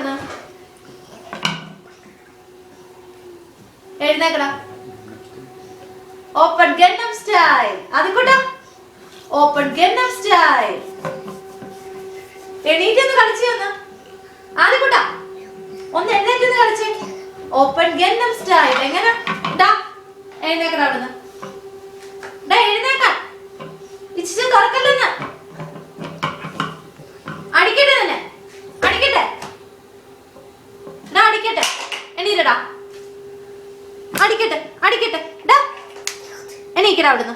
അവിടുന്ന്. എഴുന്നേക്കടാ. Oppan Gangnam style. അതുകൂട്ടാ ഓപ്പൺ ഗണ്ണം സ്റ്റൈൽ. എണീറ്റൊന്ന് കളിച്ചു വന്ന്. അതുകൂട്ടാ ഒന്ന് എഴുന്നേറ്റൊന്ന് കളിച്ചേ. Open Gangnam style. എങ്ങനെ എഴുന്നേക്കടാ അവിടുന്ന്. എഴുന്നേക്കാൻ ഇച്ചിരി തുറക്കല്ലെന്ന്. അടിക്കട്ടെ തന്നെ. അടിക്കട്ടെ അടിക്കട്ടെ. എണീരടാ. അടിക്കട്ടെ അടിക്കട്ടെ. എണീക്കടാ അവിടുന്ന്.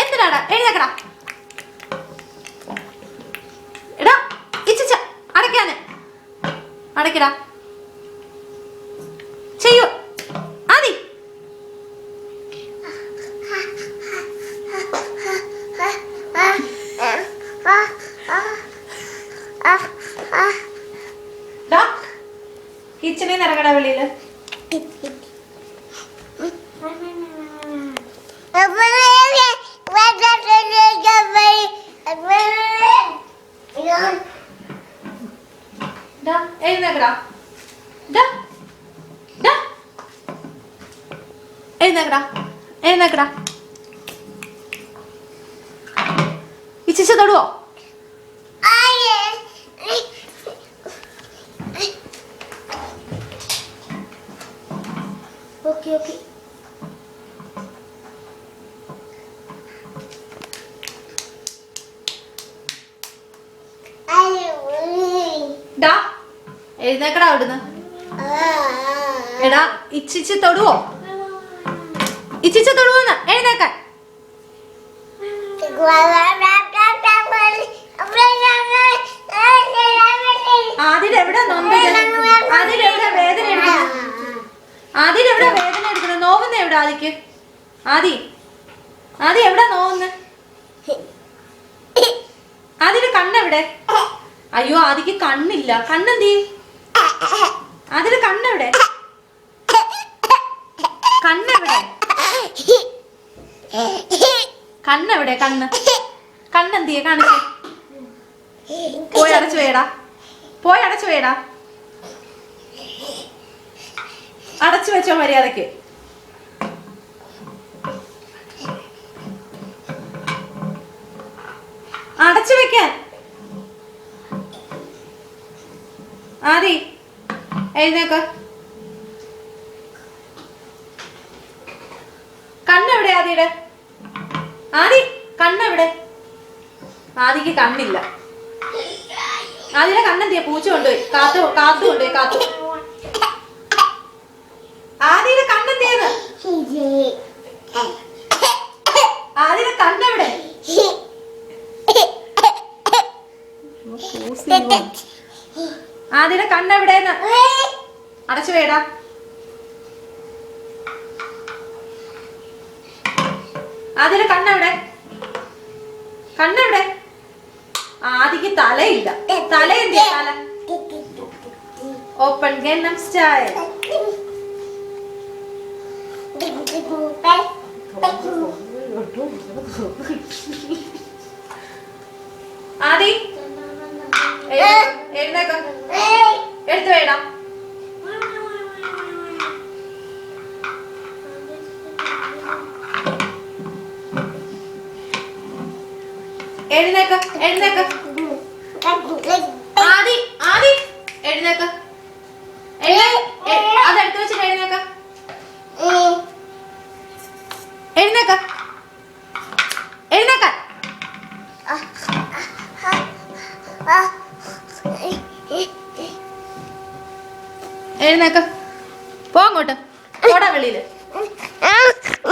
എന്തിനാടാ എഴുന്നേക്കടാ. എടാ ഇച്ചിച്ച അടയ്ക്കാന്. അടയ്ക്കടാ. ചെയ്യൂ ആദി. കിച്ചണിൽ നിന്ന് ഇറങ്ങടാ വെളിയില്. എഴുന്നേക്കടാ. എഴുന്നേക്കടാ. എഴുന്നേക്കടാ. ഇച്ചിച്ച തൊടുവോ? Okay okay. എഴുന്നേക്കടാ അവിടുന്ന്. എടാ ഇച്ചിച്ച് തൊടുവോ? ഇച്ചിച്ച തൊടുവോന്ന്. എഴുന്നേക്കാൻ. ആദ്യം എവിടെ ആദ്യം വേദന എടുക്കണം. ആദ്യം എവിടെ വേദന എടുക്കണം? നോവുന്ന എവിടെ ആദിക്ക്? ആദ്യം എവിടെ നോവുന്ന? ആദ്യ കണ്ണെവിടെ? അയ്യോ ആദിക്ക് കണ്ണില്ല. കണ്ണെന്തീ? അതിന് കണ്ണെവിടെ? കണ്ണെവിടെ? കണ്ണെവിടെ? കണ്ണെന്തിയെ? കാണിച്ചേ. പോയി അടച്ചു വേടാ. പോയി അടച്ചു വേടാ. അടച്ചു വെച്ചോ മര്യാദക്ക്. അടച്ചു വെക്കാൻ. ആദി എഴുന്നേക്ക്. കണ്ണെവിടെ ആദിയുടെ? ആദി കണ്ണെവിടെ? ആദിക്ക് കണ്ണില്ല. ആദിയുടെ കണ്ണെന്തിയാ? പൂച്ച കൊണ്ടുപോയി. കാത്തു കൊണ്ടുപോയി. കാത്തു. ആദിയുടെ കണ്ണെന്തിയെന്ന്? ആദിയുടെ കണ്ണെവിടെ? ആദിയുടെ കണ്ണെവിടെന്ന്? അടച്ചു വേടാ. ആദിയുടെ കണ്ണെവിടെ? കണ്ണെവിടെ? ആദിക്ക് തലയില്ല. തല എന്തിയാ? തല ഓപ്പൺ ഗണ്ണം സ്റ്റൈൽ. ആദി എഴുന്നേക്ക. എടുത്തു വേടാ. എഴുന്നേക്ക. ആദി എഴുന്നേക്ക. അതെടുത്ത് വെച്ചിട്ട് എഴുന്നേക്ക. എഴുന്നേക്ക. എഴുന്നേക്ക. പോ അങ്ങോട്ട്. പോടാ വെളിയില്.